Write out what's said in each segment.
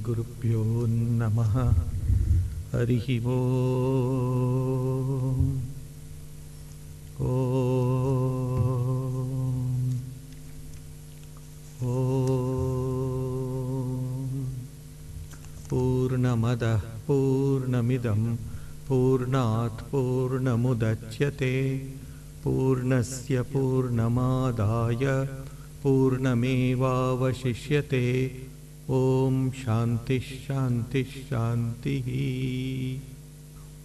श्रीगुरुभ्यो नमः। हरिः ओम्। पूर्णमदः पूर्णमिदं पूर्णात् पूर्णमुदच्यते पूर्णस्य पूर्णमादाय पूर्णमेवावशिष्यते। ॐ शान्तिः शान्तिः शान्तिः।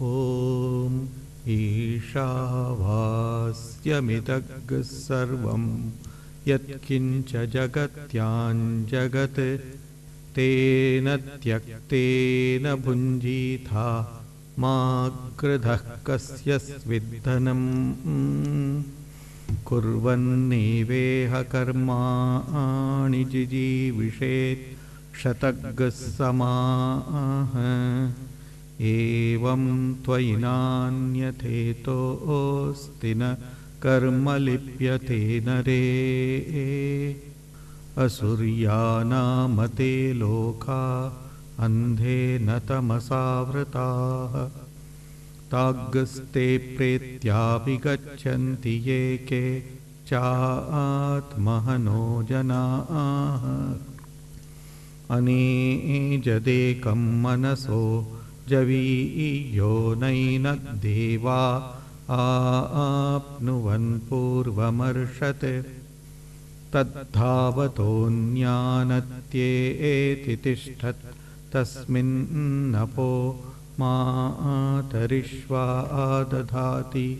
ॐ ईशावास्यमिदग् सर्वं यत्किञ्च जगत्यां जगत् तेन त्यक्तेन भुञ्जीथा मा कृधः कस्य स्विद्धनम् कुर्वन्नेवेह कर्माणि जिजीविषेत् शतग्ः समाः। एवं त्वयि नान्यथेतोऽस्ति न कर्म लिप्यते नरे। असुर्यानामते लोका अन्धेन तमसावृताः ताग्स्ते प्रेत्याभिगच्छन्ति ये के चात्महनो जनाः। अनेजदेकं मनसो जवीयो नैनद्देवा आप्नुवन् पूर्वमर्षत् तद्धावतोऽन्यानत्येति तिष्ठत् तस्मिन्नपो मातरिष्वा दधाति।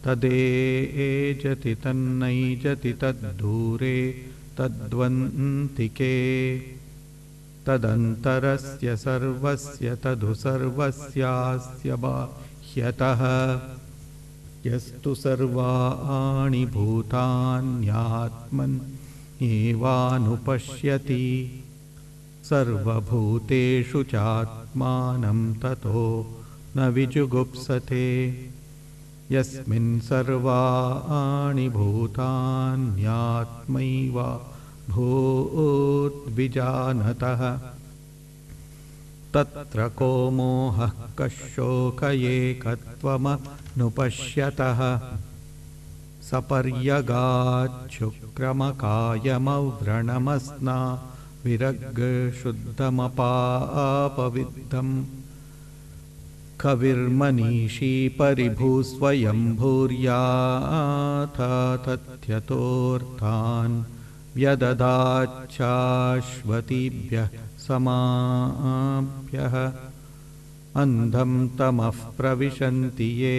तदेजति तन्नैजति तद्दूरे तद्वन्तिके तदन्तरस्य सर्वस्य तदु सर्वस्यास्य बाह्यतः। यस्तु सर्वाणि भूतान्यात्मन् एवानुपश्यति सर्वभूतेषु चात्मानं ततो न विजुगुप्सते। यस्मिन् सर्वाणि भूतान्यात्मैव भूद्विजानतः तत्र को मोहः कः शोक एकत्वमनुपश्यतः। सपर्यगाच्छुक्रमकायमव्रणमस्ना विरग्शुद्धमपापविद्धम् कविर्मनीषी परिभूस्वयंभूर्याथा तथ्यतोऽर्थान् व्यददाच्छाश्वतीभ्यः समाभ्यः। अन्धं तमः प्रविशन्ति ये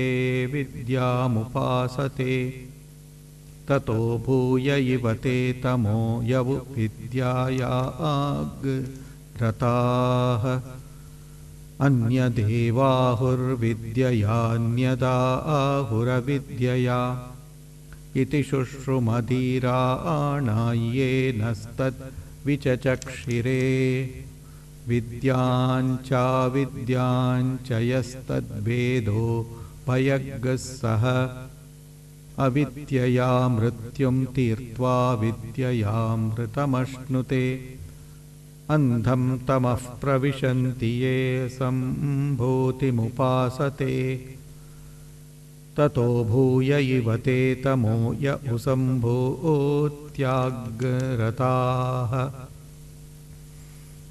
विद्यामुपासते ततो भूय इव ते तमो यवु विद्यायाग्रताः। अन्यदेवाहुर्विद्ययान्यदाहुरविद्यया इति शुश्रुमधीराणाय्येनस्तद्विचचक्षिरे। विद्याञ्चाविद्याञ्च यस्तद्वेदो भयग्गः सः अविद्यया मृत्युं तीर्त्वा विद्ययामृतमश्नुते। अन्धं तमः प्रविशन्ति ये सम्भूतिमुपासते ततो भूय इव ते तमो य उसम्भूत्याग्रताः।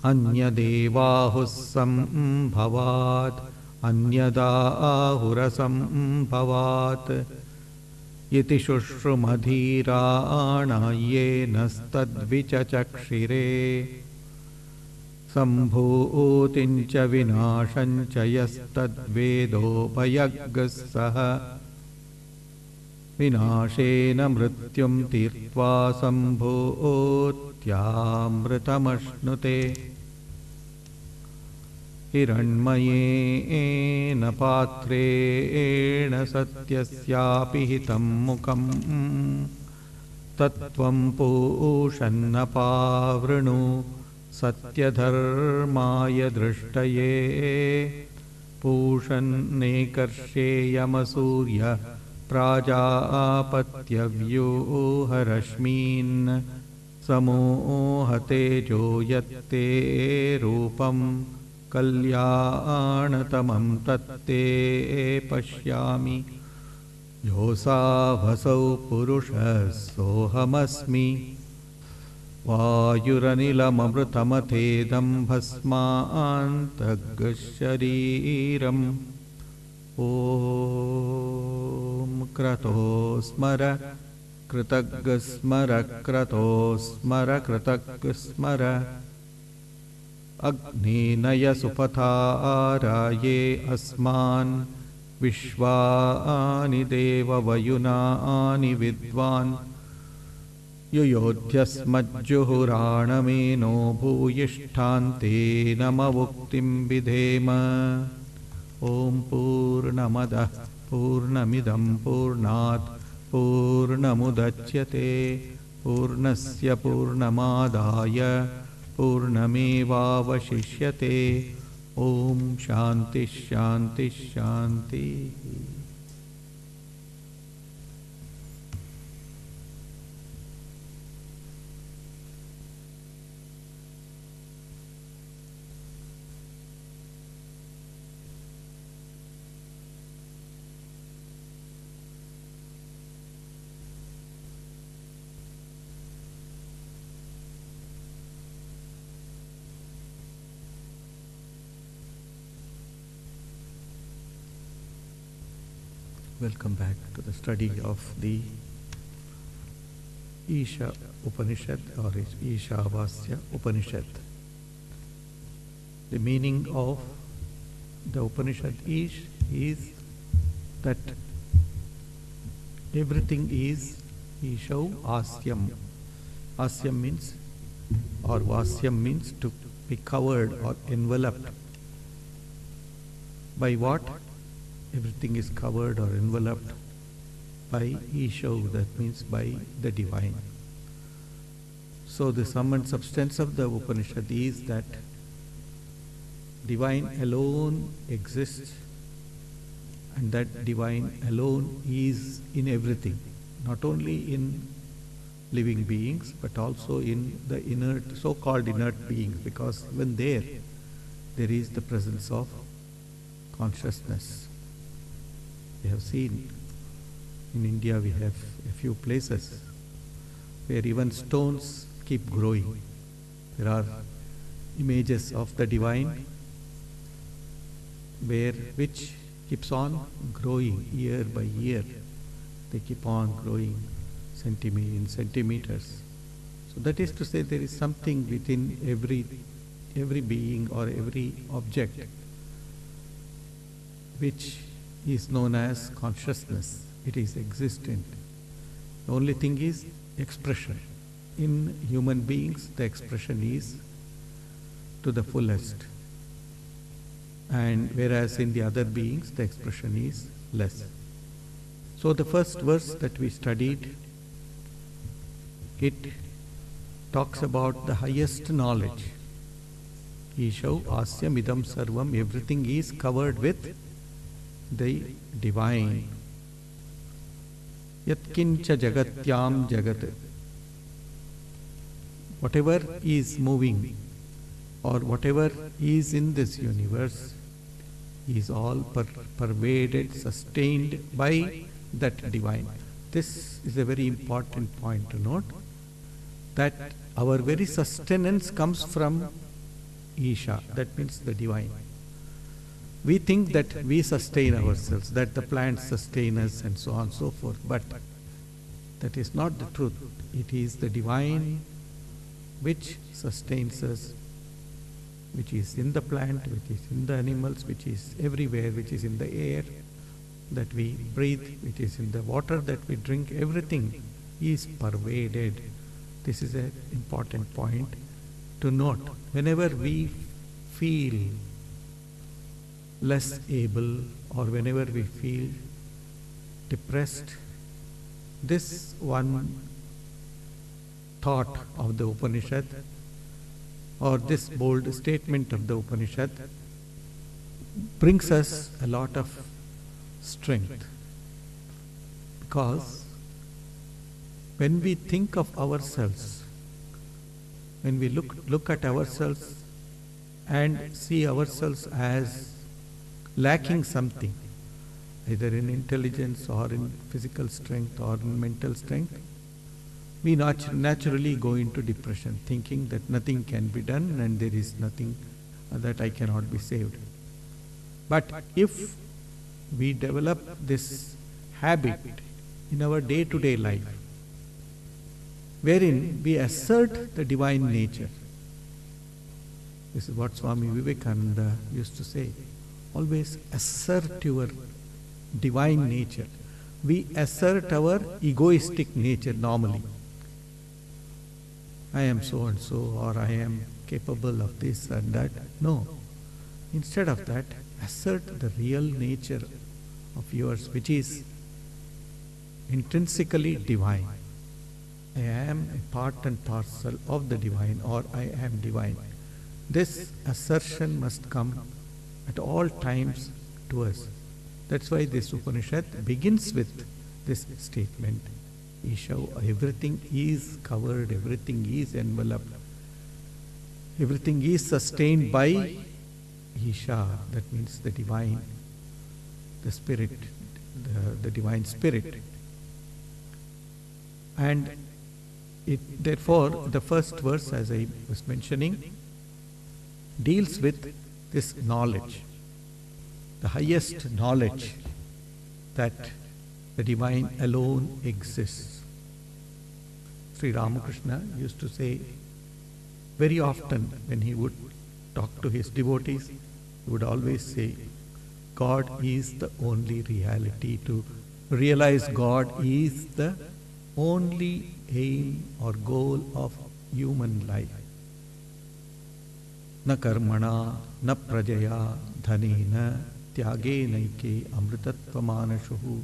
अन्यदेवाहुः सम्भवात् अन्यदाहुरसम्भवात् इति शुश्रुमधीराणाय्येनस्तद्विचचक्षिरे। सम्भूतिं च विनाशं च यस्तद्वेदो भयग्गः सः विनाशेन मृत्युं तीर्त्वा सम्भूत्यामृतमश्नुते। हिरण्मयेन पात्रेण सत्यस्यापि हितं मुखं तत्त्वं पूषन्नपावृणु सत्यधर्माय दृष्टये। पूषन्नेकर्षेयमसूर्य प्राजापत्यव्यूहरश्मीन् समोहतेजो यत्ते रूपं कल्याणतमं तत्ते पश्यामि योऽसावसौ पुरुषः सोऽहमस्मि वायुरनिलममृतमथेदं भस्मान्तगशरीरम् ॐ क्रतो स्मर कृतज्ञस्मर क्रतो स्मर कृतज्ञस्मर अग्निनय सुपथाराये अस्मान् विश्वानि देववयुनानि विद्वान् युयोध्यस्मज्जुहुराणमेनो भूयिष्ठान्ते नमवुक्तिं विधेम ॐ पूर्णमदः पूर्णमिदं पूर्णात् पूर्णमुदच्यते पूर्णस्य पूर्णमादाय पूर्णमेवावशिष्यते ॐ शान्ति शान्ति शान्ति। Welcome back to the study of the Isha Upanishad or Ishavasyopanishad. The meaning of the Upanishad is that everything is Ishopasyam. Asyam means, or Vasyam means to be covered or enveloped. By what? Everything is covered or enveloped by Isho, that means by the divine. So the sum and substance of the Upanishad is that divine alone exists, and that divine alone is in everything, not only in living beings but also in the inert, so-called inert beings, because even there is the presence of consciousness. We have seen in India, we have a few places where even stones keep growing. There are images of the divine which keeps on growing year by year. They keep on growing in centimeters. So that is to say, there is something within every being or every object which is known as consciousness. It is existent. The only thing is expression. In human beings, the expression is to the fullest, and whereas in the other beings, the expression is less. So the first verse that we studied, it talks about the highest knowledge. Isho asyam idam sarvam, everything is covered with the divine. Yatkincha jagatyam jagat, whatever is moving or whatever is in this universe is all pervaded, sustained by that divine. This is a very important point to note, that our very sustenance comes from Isha, that means the divine. We think that we sustain ourselves, that the plants sustain us and so on and so forth, but that is not the truth. It is the divine which sustains us, which is in the plant, which is in the animals, which is everywhere, which is in the air that we breathe, which is in the water that we drink. Everything is pervaded. This is an important point to note. Whenever we feel less able or whenever we feel depressed, this one thought of the Upanishad or this bold statement of the Upanishad brings us a lot of strength, because when we think of ourselves when we look at ourselves and see ourselves as lacking something, either in intelligence or in physical strength or in mental strength, we naturally go into depression, thinking that nothing can be done and there is nothing that I cannot be saved. But if we develop this habit in our day-to-day life, wherein we assert the divine nature, this is what Swami Vivekananda used to say, always assert your divine nature. We assert our egoistic nature normally. I am so and so, or I am capable of this and that. No. Instead of that, assert the real nature of yours, which is intrinsically divine. I am a part and parcel of the divine, or I am divine. This assertion must come at all times to us. That's why this Upanishad begins with this statement. Isha, everything is covered, everything is enveloped, everything is sustained by Isha, that means the divine, the spirit, the divine spirit. And therefore, the first verse, as I was mentioning, deals with this knowledge, the highest knowledge that the divine alone exists. Sri Ramakrishna used to say very often when he would talk to his devotees, he would always say, God is the only reality. To realize God is the only aim or goal of human life. Na karmana, na prajaya, dhanena, tyage naike, amritattvamanashuhu.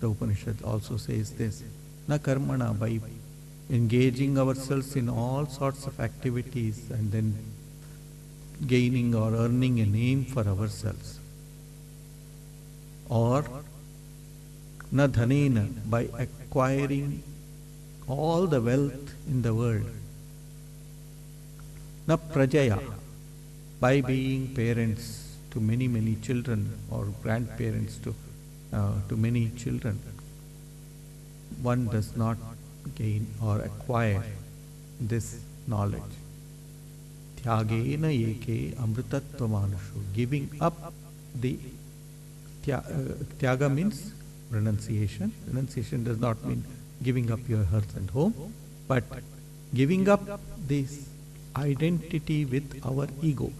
The Upanishad also says this. Na karmana, by engaging ourselves in all sorts of activities and then gaining or earning a name for ourselves. Or na dhanena, by acquiring all the wealth in the world. Na prajaya, by being parents to many, many children, or grandparents to many children. One does not gain or acquire this knowledge. Tyagena eke amritattvamanushu, giving up the tyaga means renunciation. Renunciation does not mean giving up your hearth and home, but giving up this identity with our ego.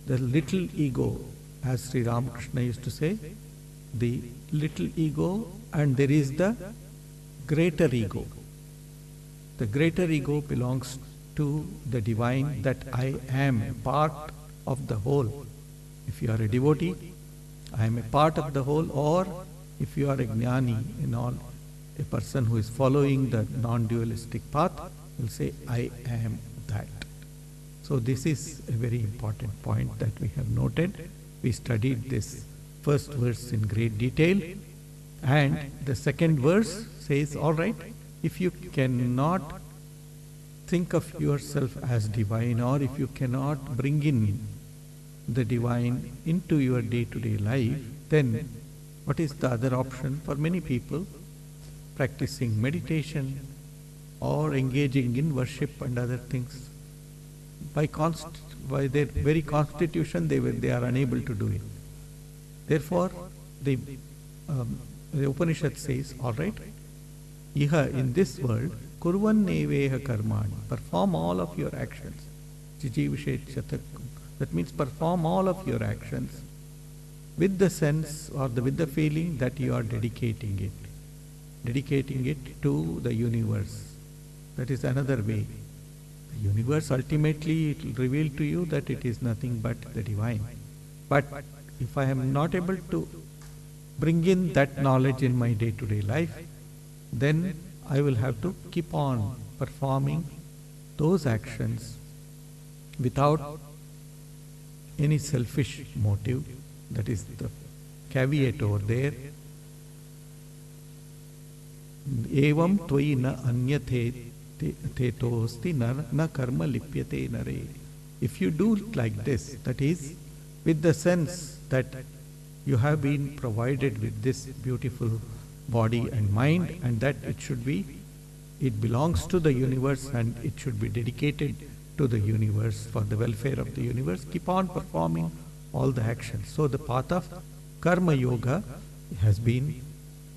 The little ego, as Sri Ramakrishna used to say, the little ego, and there is the greater ego. The greater ego belongs to the divine, that I am a part of the whole. If you are a devotee, I am a part of the whole, or if you are a jnani, a person who is following the non-dualistic path, will say, I am that. So this is a very important point that we have noted. We studied this first verse in great detail, and the second verse says, all right, if you cannot think of yourself as divine, or if you cannot bring in the divine into your day-to-day life, then what is the other option for many people? Practicing meditation or engaging in worship and other things. By their very constitution, they are unable to do it. Therefore, the Upanishad says, all right, Iha, in this world, kurvan neveha karmani, perform all of your actions. That means perform all of your actions with the sense or with the feeling that you are dedicating it to the universe. That is another way. The universe, ultimately, it will reveal to you that it is nothing but the divine. But if I am not able to bring in that knowledge in my day-to-day life, then I will have to keep on performing those actions without any selfish motive. That is the caveat over there. Evam tvai na anyathe Tetosti na karma lipyate nare. If you do it like this, that is, with the sense that you have been provided with this beautiful body and mind, and that it belongs to the universe and it should be dedicated to the universe for the welfare of the universe, keep on performing all the actions. So the path of Karma Yoga has been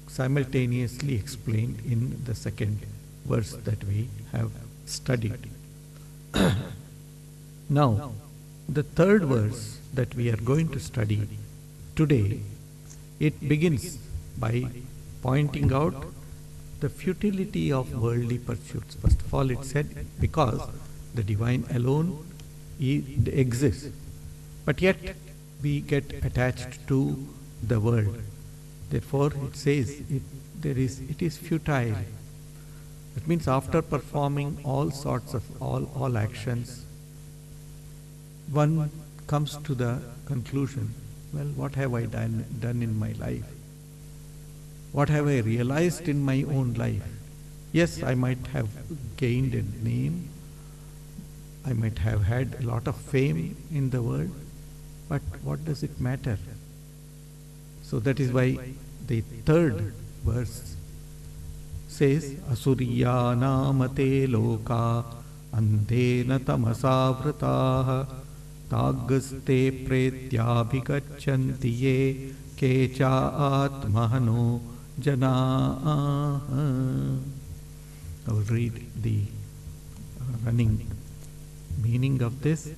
simultaneously explained in the second verse that we have studied. Now, the third verse that we are going to study today, it begins by pointing out the futility of worldly pursuits. First of all, it said because the divine alone exists, but yet we get attached to the world. Therefore, it says it is futile. That means after performing all sorts of all actions, one comes to the conclusion, well, what have I done in my life? What have I realized in my own life? Yes, I might have gained a name, I might have had a lot of fame in the world, but what does it matter? So that is why the third verse says, Asuriya namate loka andena tamasavrataha tagaste pretyabhigachanti ye kecha atmahano jana. I will read the running meaning of this.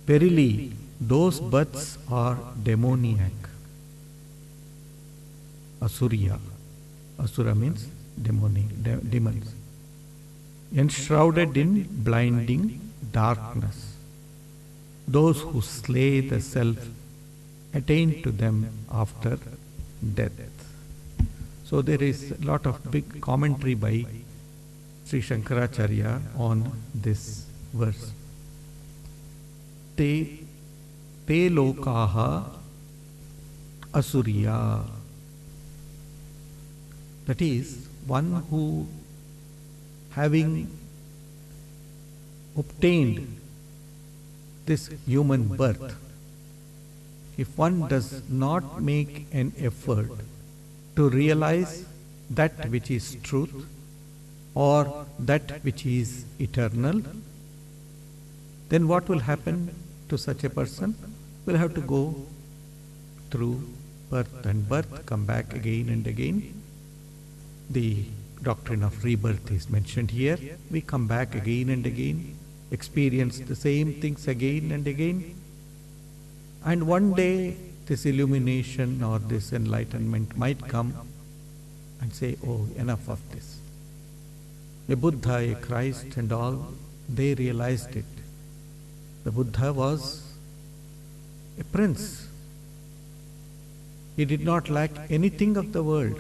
Verily, those births are demoniac. Asuriya. Asura means demons. Enshrouded in blinding darkness. Those who slay the self attain to them after death. So there is a lot of big commentary by Sri Shankaracharya on this verse. Te lokaha asuriya. That is, one who, having obtained this human birth, if one does not make an effort to realize that which is truth or that which is eternal, then what will happen to such a person? Will have to go through birth and birth, come back again and again. The doctrine of rebirth is mentioned here. We come back again and again, experience the same things again and again. And one day this illumination or this enlightenment might come and say, oh, enough of this. A Buddha, a Christ and all, they realized it. The Buddha was a prince. He did not lack anything of the world.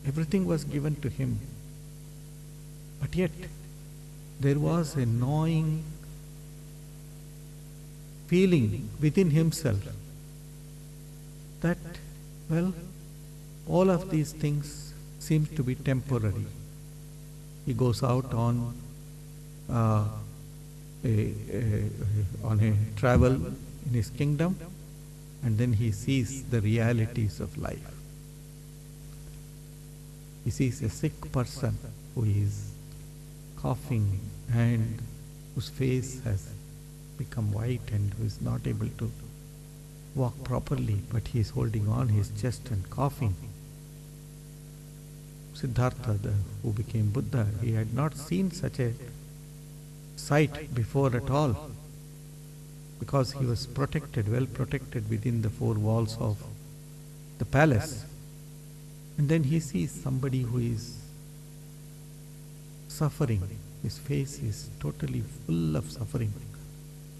Everything was given to him. But yet, there was a gnawing feeling within himself that, well, all of these things seem to be temporary. He goes out on a travel in his kingdom, and then he sees the realities of life. He sees a sick person who is coughing and whose face has become white and who is not able to walk properly, but he is holding on his chest and coughing. Siddhartha, who became Buddha, he had not seen such a sight before at all, because he was protected, well protected within the four walls of the palace. And then he sees somebody who is suffering. His face is totally full of suffering.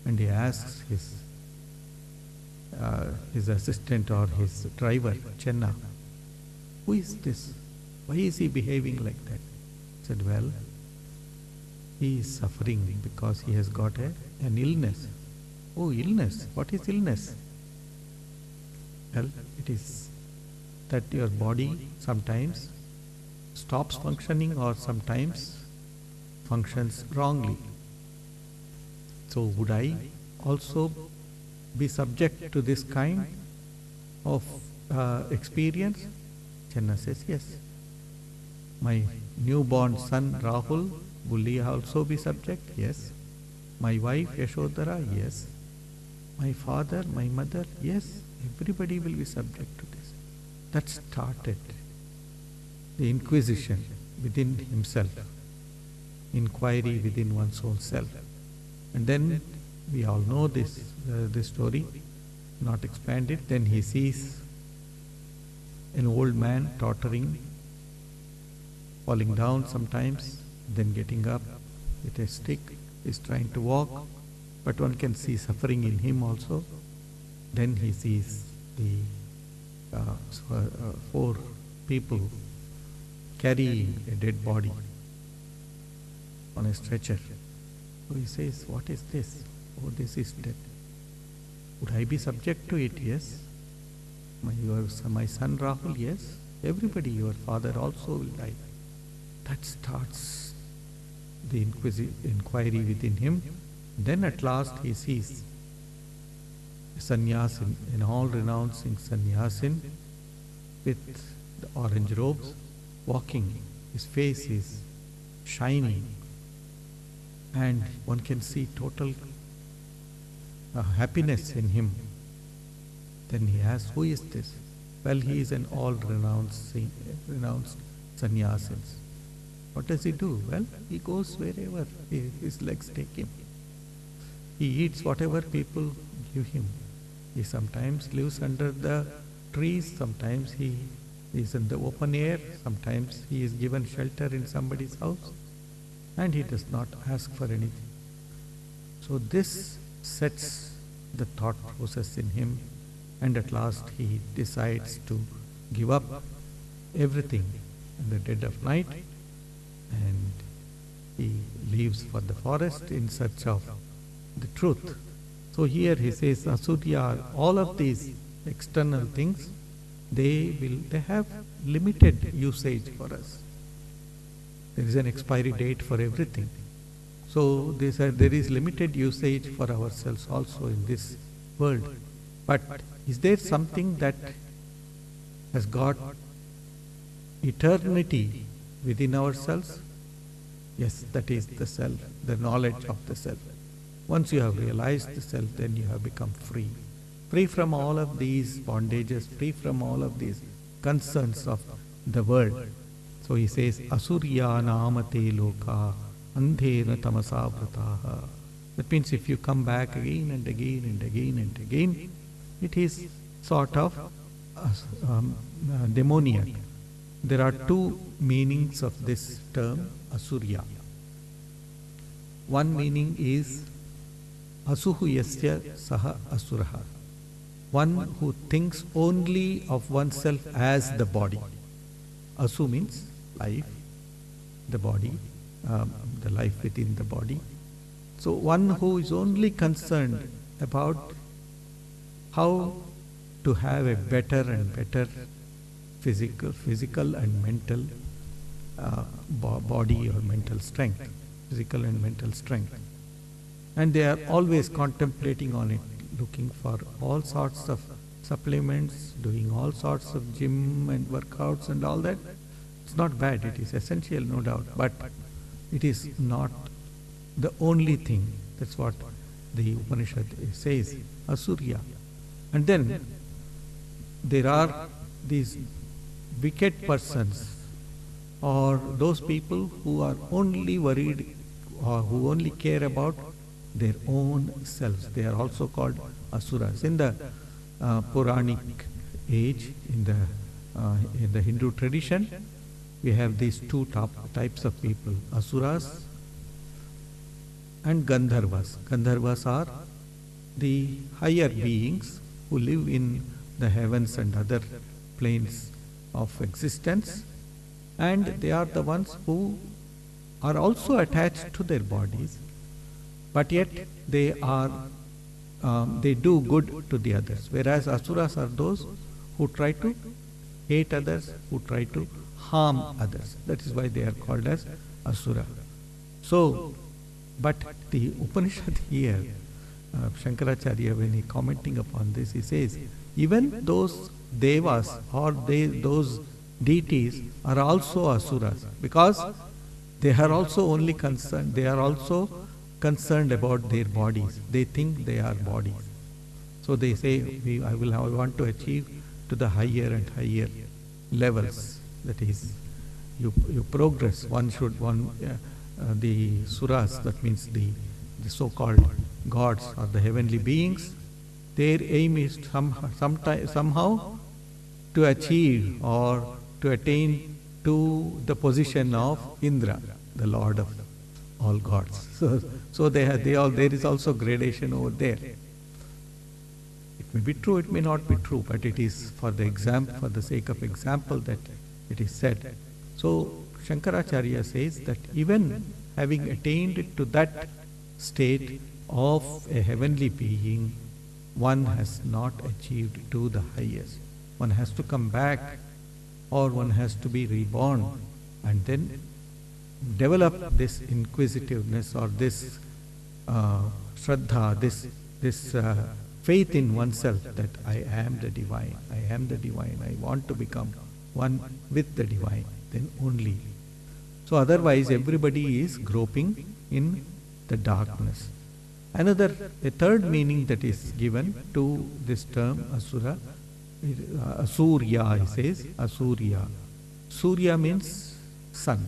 And he asks his assistant or his driver, Chenna, who is this? Why is he behaving like that? He said, well, he is suffering because he has got an illness. Oh, illness? What is illness? Well, it is that your body sometimes stops functioning or sometimes functions wrongly. So would I also be subject to this kind of experience? Channa says yes. My newborn son Rahul, will he also be subject? Yes. My wife Yashodhara? Yes. My father, my mother? Yes. Everybody will be subject to this. That started the inquisition within himself, inquiry within one's own self. And then we all know this story, not expand it. Then he sees an old man tottering, falling down sometimes, then getting up with a stick, is trying to walk, but one can see suffering in him also. Then he sees the 4 people carrying a dead body on a stretcher. So he says, what is this? Oh, this is death. Would I be subject to it? Yes. My son Rahul? Yes. Everybody, your father also will die. That starts the inquiry within him. Then at last he sees a sannyasin, an all-renouncing sannyasin with the orange robes, walking. His face is shining, and one can see total happiness in him. Then he asks, who is this? Well, he is an all-renounced sannyasin. What does he do? Well, he goes wherever his legs take him. He eats whatever people give him. He sometimes lives under the trees, sometimes he is in the open air, sometimes he is given shelter in somebody's house, and he does not ask for anything. So this sets the thought process in him, and at last he decides to give up everything in the dead of night, and he leaves for the forest in search of the truth. So here he says, Asurya, all of these external things, they have limited usage for us. There is an expiry date for everything. So they said there is limited usage for ourselves also in this world. But is there something that has got eternity within ourselves? Yes, that is the self, the knowledge of the self. Once you have realized the self, then you have become free. Free from all of these bondages, free from all of these concerns of the world. So he says, Asurya namate loka andhena tamasa vrataha. That means if you come back again and again and again and again, it is sort of demoniac. There are 2 meanings of this term, Asurya. One meaning is Asuhu yasya saha asuraha. One who thinks only of oneself as the body. Asu means life, the body, the life within the body. So one who is only concerned about how to have a better and better physical and mental body or mental strength, physical and mental strength. And they are always contemplating on it, looking for all sorts of supplements, doing all sorts of gym and workouts and all that. It's not bad, it is essential, no doubt, but it is not the only thing. That's what the Upanishad says, Asurya. And then there are these wicked persons, or those people who are only worried or who only care about their own selves. They are also called asuras. In the Puranic age, in the Hindu tradition, we have these 2 types of people, asuras and Gandharvas. Gandharvas are the higher beings who live in the heavens and other planes of existence, and they are the ones who are also attached to their bodies, but yet they do good to the others. Whereas asuras are those who try to hate others, who try to harm others. That is why they are called as asura. So, but the Upanishad here, Shankaracharya, when he commenting upon this, he says, even those devas or those deities are also asuras, because they are also only concerned, they are also concerned about their bodies. They think they are bodies. So they say, I want to achieve to the higher and higher levels. That is, you progress. The suras, that means the so-called gods or the heavenly beings, their aim is somehow to achieve or to attain to the position of Indra, the Lord of all gods. So there is also gradation over there. It may be true, it may not be true, but it is for the sake of example that it is said. So Shankaracharya says that even having attained to that state of a heavenly being, one has not achieved to the highest. One has to come back, or one has to be reborn, and then develop this inquisitiveness or this shraddha, this faith in oneself that I am the divine, I want to become one with the divine, then only. So otherwise everybody is groping in the darkness. A third meaning that is given to this term asura, asurya, he says, asurya. Surya means sun.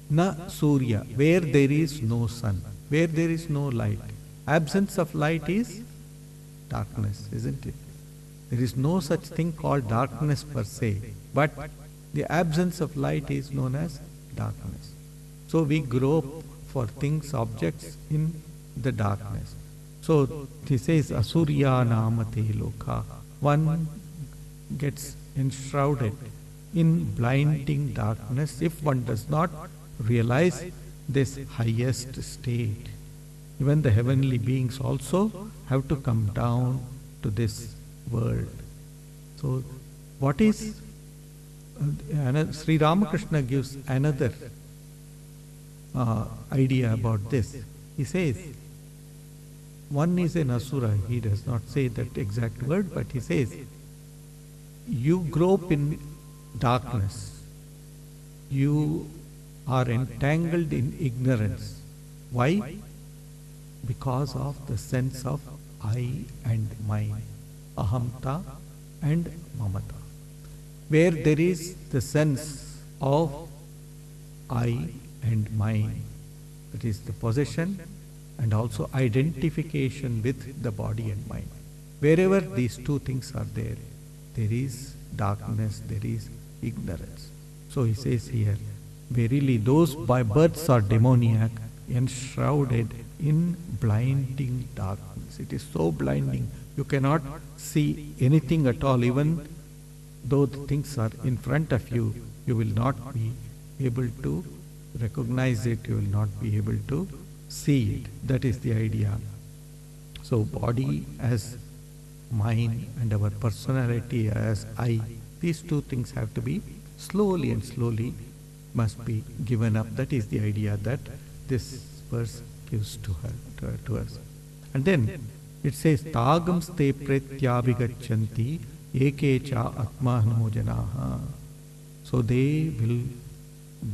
Na surya, where there is no sun, where there is no light. Absence of light is darkness, isn't it? There is no such thing called darkness per se, but the absence of light is known as darkness. So we grope for things, objects in the darkness. So he says, asurya namate loka. One gets enshrouded in blinding darkness if one does not realize this highest state. Even the heavenly beings also have to come down to this world. So what is Sri Ramakrishna gives another idea about this. He says, one is an asura. He does not say that exact word, but he says, you grope in darkness. You are entangled in ignorance. Why? Because of the sense of I and mine, ahamta and mamata. Where there is the sense of I and mine, that is the possession and also identification with the body and mind. Wherever these two things are there, there is darkness, there is ignorance. So he says here, verily those by births are demoniac, enshrouded in blinding darkness. It is so blinding, you cannot see anything at all. Even though the things are in front of you, you will not be able to recognize it, you will not be able to see it. That is the idea. So body as mine and our personality as I, these two things have to be slowly must be given up. That is the idea that this verse gives to us. And then it says, Tagam ste pretyabhigachanti ekecha atmano janaha. So they will,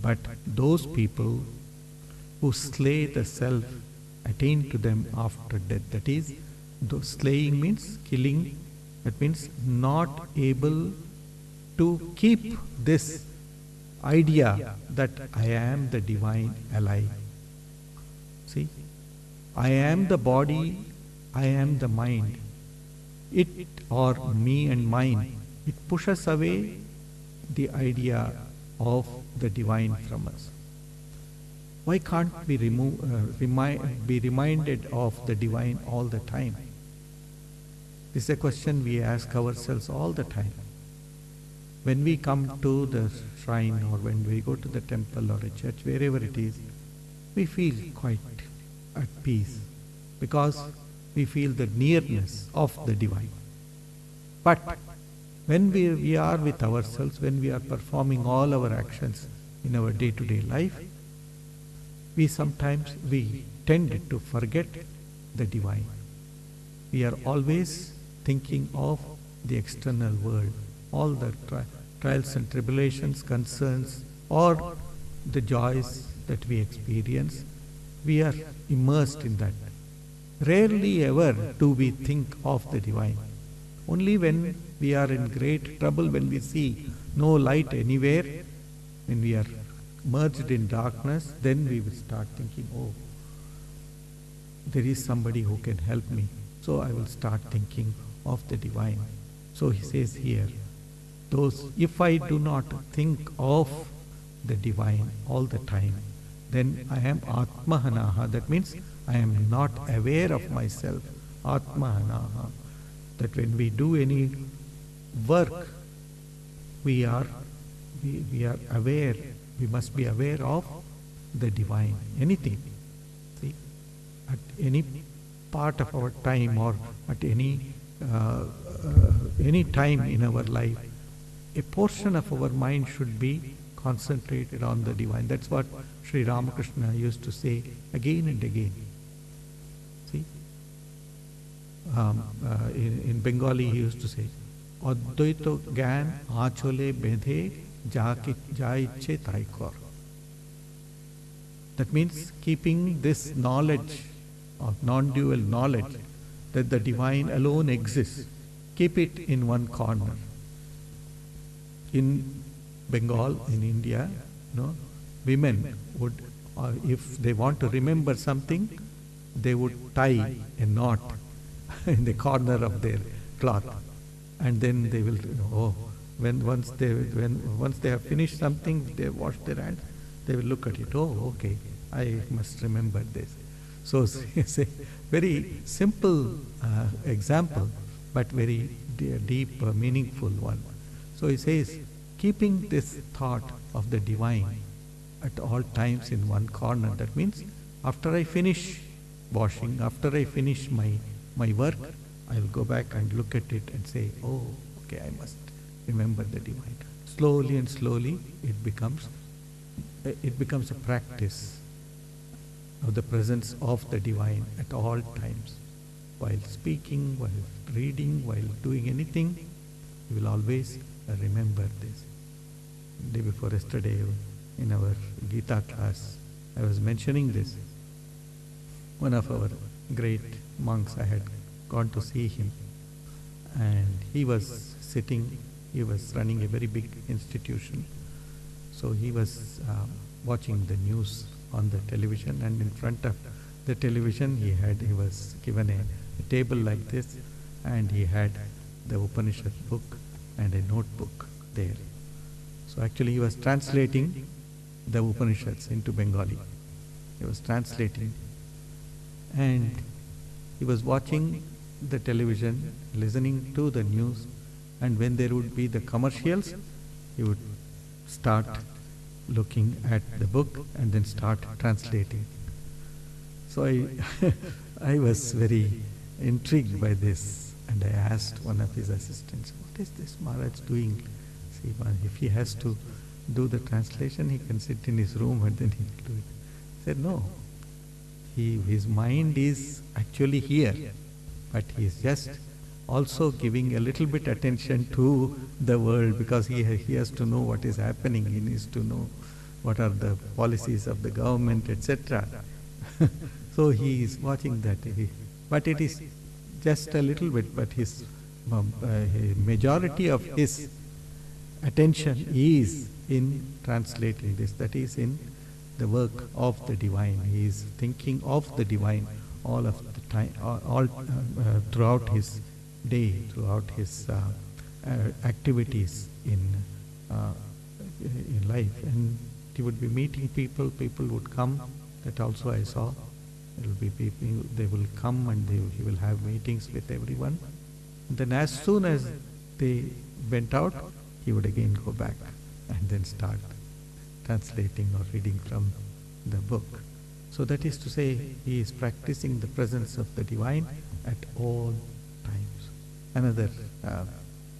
but those people who slay the self attain to them after death. That is, slaying means killing. That means not able to keep this idea that I am the divine alive. See, I am the body, I am the mind. It or me and mine, it pushes away the idea of the divine from us. Why can't we be reminded of the divine all the time? This is a question we ask ourselves all the time. When we come to the shrine or when we go to the temple or a church, wherever it is, we feel quite at peace because we feel the nearness of the divine. But when we are with ourselves, when we are performing all our actions in our day-to-day life, we tend to forget the divine. We are always thinking of the external world, all the trials and tribulations, concerns, or the joys that we experience. We are immersed in that. Rarely ever do we think of the divine. Only when we are in great trouble, when we see no light anywhere, when we are merged in darkness, then we will start thinking, oh, there is somebody who can help me. So I will start thinking of the divine. So he says here, if I do not think of the divine all the time, then I am Atmahanaha. That means I am not aware of myself. Atmahanaha. That when we do any work, we are aware. We must be aware of the divine. Anything. See, at any part of our time or at any time in our life, a portion of our mind should be concentrated on the divine. That's what Sri Ramakrishna used to say again and again. See, in Bengali he used to say, Advaito Gyan Achole Bedhe Jaiche Taikor. That means keeping this knowledge of non-dual knowledge that the divine alone exists, keep it in one corner. In Bengal, in India, women would, if they want to remember something, they would tie a knot in the corner of their cloth, and then they will, once they have finished something, they wash their hands, they will look at it. Oh, okay, I must remember this. So it's a very simple example, but very deep, meaningful one. So he says, keeping this thought of the divine at all times in one corner. That means after I finish washing, after I finish my work, I will go back and look at it and say, oh, okay, I must remember the divine. Slowly and slowly it becomes a practice of the presence of the divine at all times. While speaking, while reading, while doing anything, you will always remember this. Day before yesterday in our Gita class, I was mentioning this. One of our great monks, I had gone to see him, and he was running a very big institution. So he was watching the news on the television, and in front of the television he was given a table like this, and he had the Upanishad book and a notebook there. So actually he was translating the Upanishads into Bengali. He was translating, and he was watching the television, listening to the news, and when there would be the commercials, he would start looking at the book and then start translating. So I was very intrigued by this, and I asked one of his assistants, what is this Maharaj doing? See, if he has to do the translation, he can sit in his room and then he'll do it. He said, no, his mind is actually here, but he is just also giving a little bit attention to the world, because he has to know what is happening, he needs to know what are the policies of the government, etc. So he is watching that. But it is just a little bit, but his majority of his attention is in translating this, that is in the work of the divine. He is thinking of the divine all of the time, throughout his day, throughout his activities in life. And he would be meeting people would come, that also I saw. There will be people, they will come and he will have meetings with everyone. And then as soon as they went out, he would again go back and then start translating or reading from the book. So that is to say, he is practicing the presence of the divine at all times. Another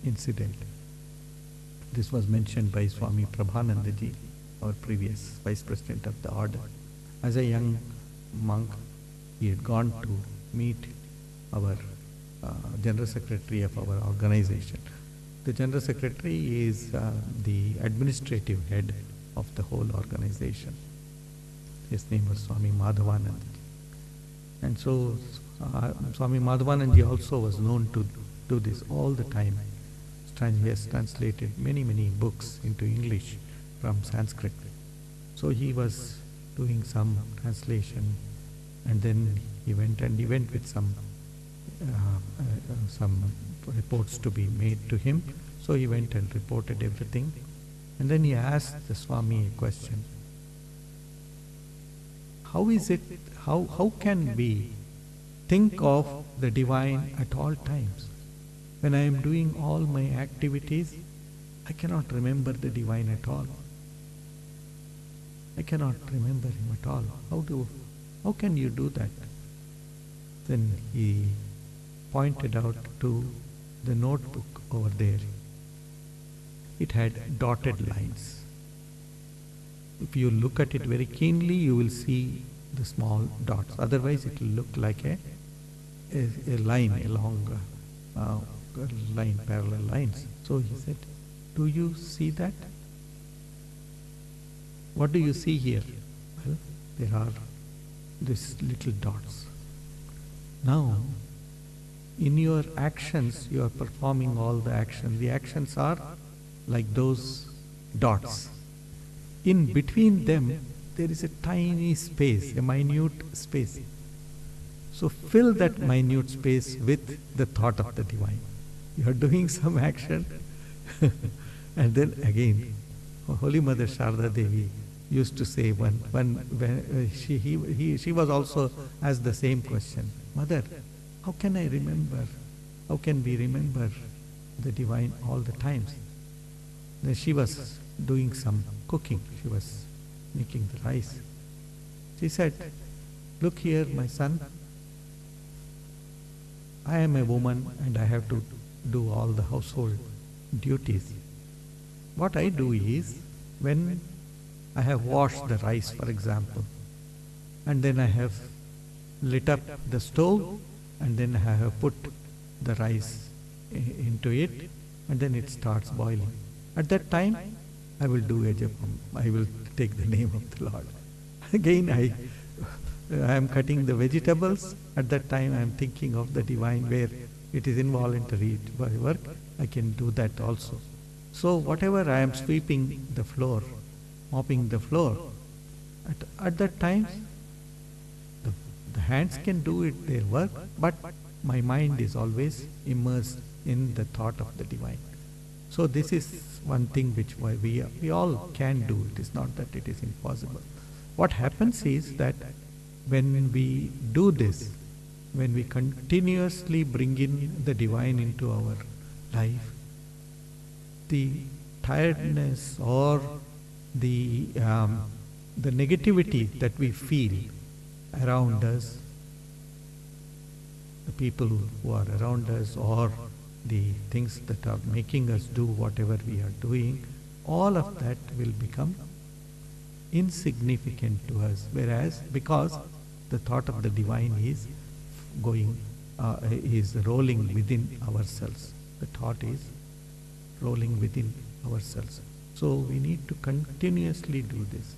incident. This was mentioned by Swami Prabhanandaji, our previous Vice President of the Order. As a young monk, he had gone to meet our General Secretary of our organization. The General Secretary is the administrative head of the whole organization. His name was Swami Madhavanand. And so Swami Madhavanand also was known to do this all the time. He has translated many, many books into English from Sanskrit. So he was doing some translation, and then he went with some reports to be made to him. So he went and reported everything. And then he asked the Swami a question. How is it, how can we think of the divine at all times? When I am doing all my activities, I cannot remember the divine at all. I cannot remember him at all. How can you do that? Then he pointed out to the notebook over there. It had dotted lines. If you look at it very keenly, you will see the small dots. Otherwise, it will look like a line, a long line, parallel lines. So he said, do you see that? What do you see here? Well, there are these little dots. Now, in your actions, you are performing all the actions. The actions are like those dots. In between them, there is a tiny space, a minute space. So fill that minute space with the thought of the divine. You are doing some action, and then again, Holy Mother Sharda Devi used to say when she was also asked the same question. Mother, how can I remember? How can we remember the divine all the times? Then she was doing some cooking. She was making the rice. She said, look here, my son. I am a woman and I have to do all the household duties. What I do is, when I have washed the rice, for example, and then I have lit up the stove, and then I have put the rice into it, and then it starts boiling. At that time, I will do a japam. I will take the name of the Lord. Again, I am cutting the vegetables. At that time, I am thinking of the divine, where it is involuntary work. I can do that also. So whatever I am sweeping the floor, mopping the floor, at that time, the hands can do their work, but my mind is always immersed in the thought of the divine. So this is one thing which we all can do. It is not that it is impossible. What happens is that when we do this, when we continuously bring in the divine into our life, the tiredness or the negativity that we feel around us, the people who are around us, or the things that are making us do whatever we are doing, all of that will become insignificant to us. Whereas, because the thought of the divine is rolling within ourselves. The thought is rolling within ourselves. So we need to continuously do this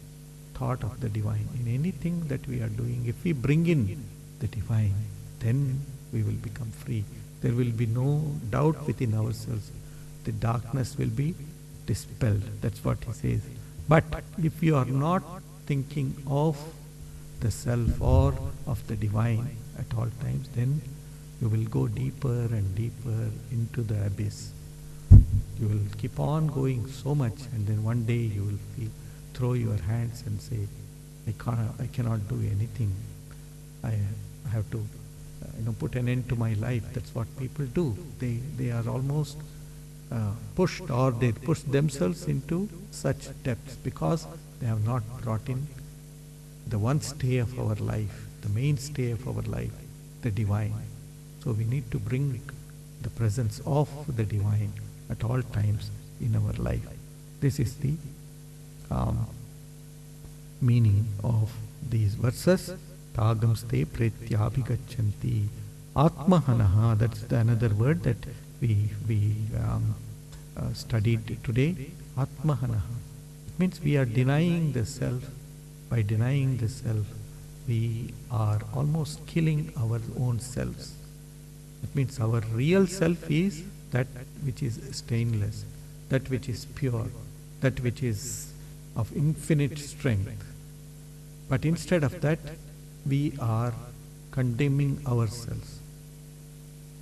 thought of the divine. In anything that we are doing, if we bring in the divine, then we will become free. There will be no doubt within ourselves. The darkness will be dispelled. That's what he says. But if you are not thinking of the self or of the divine at all times, then you will go deeper and deeper into the abyss. You will keep on going so much, and then one day you will throw your hands and say, I cannot do anything. I have to put an end to my life. That's what people do. They are almost pushed, or they push themselves into such depths because they have not brought in the one stay of our life, the mainstay of our life, the divine. So we need to bring the presence of the divine at all times in our life. This is the meaning of these verses. Tagamste pretyabhigachanti atmahanaha. That's the another word that we studied today. Atmahanaha. It means we are denying the self. By denying the self, we are almost killing our own selves. It means our real self is that which is stainless, that which is pure, that which is of infinite strength. But instead of that, we are condemning ourselves.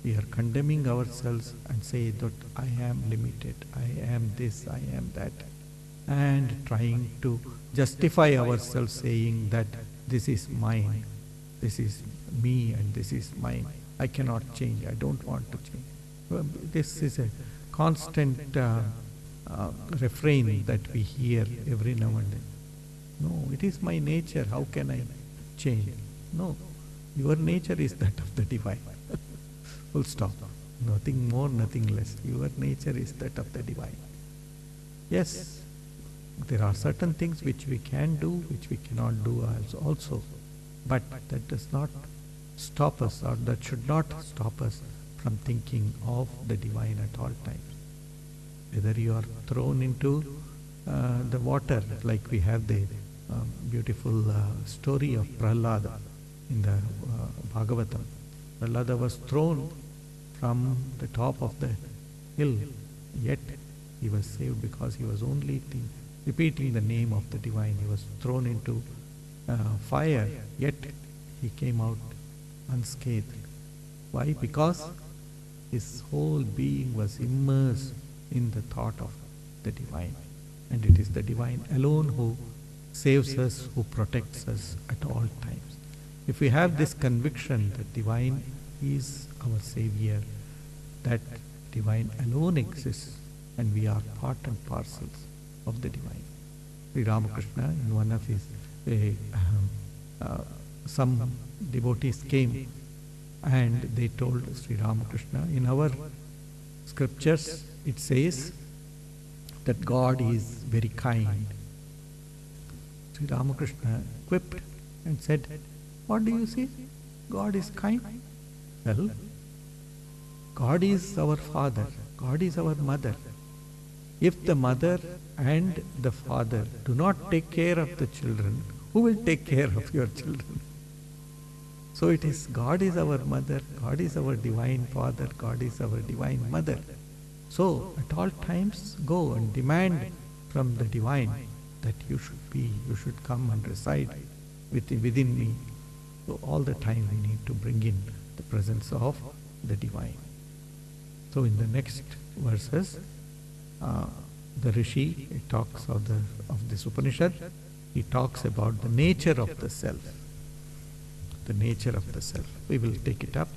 We are condemning ourselves and say that I am limited, I am this, I am that, and trying to justify ourselves saying that this is mine, this is me and this is mine. I cannot change, I don't want to change. Well, this is a constant refrain that we hear every now and then. No, it is my nature, how can I change? No, your nature is that of the divine. Full stop. Nothing more, nothing less. Your nature is that of the divine. Yes, there are certain things which we can do, which we cannot do also. But that does not stop us, or that should not stop us from thinking of the divine at all times. Whether you are thrown into the water, like we have the beautiful story of Prahlada in the Bhagavatam. Prahlada was thrown from the top of the hill, yet he was saved because he was only repeating the name of the divine. He was thrown into fire, yet he came out unscathed. Why? Because his whole being was immersed in the thought of the divine. And it is the divine alone who saves us, who protects us at all times. If we have this conviction that divine is our savior, that divine alone exists, and we are part and parcels of the divine. Sri Ramakrishna, in one of his, some devotees came and they told Sri Ramakrishna, in our scriptures it says that God is very kind. Sri Ramakrishna quipped and said, what do you say? God is kind? Well, God is our father, God is our mother. If the mother and the father do not take care of the children, who will take care of your children? So it is God is our mother, God is our divine father, God is our divine mother. So at all times go and demand from the divine that you should come and reside within me. So all the time we need to bring in the presence of the divine. So in the next verses, the Rishi talks of this Upanishad. He talks about the nature of the self. The nature of the self. We will take it up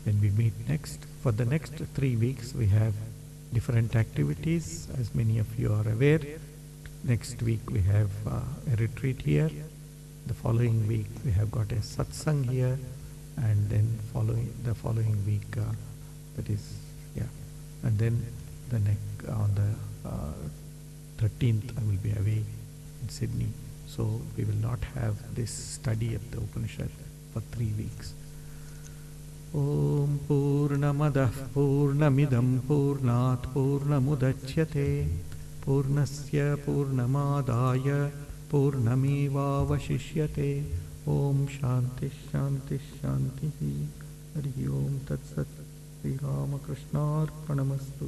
when we meet next. For the next 3 weeks, we have different activities, as many of you are aware. Next week we have a retreat here. The following week we have got a satsang here, and then the following week and then on the 13th I will be away in Sydney. So we will not have this study of the Upanishad for 3 weeks. Om Purnamadah Purnamidam Purnat Purnamudachyate Purnasya Purnamadaya Purnamevavashishyate. Om Shanti Shanti Shanti. Hari Om Tat Sat. Sri Ramakrishna Arpanamastu.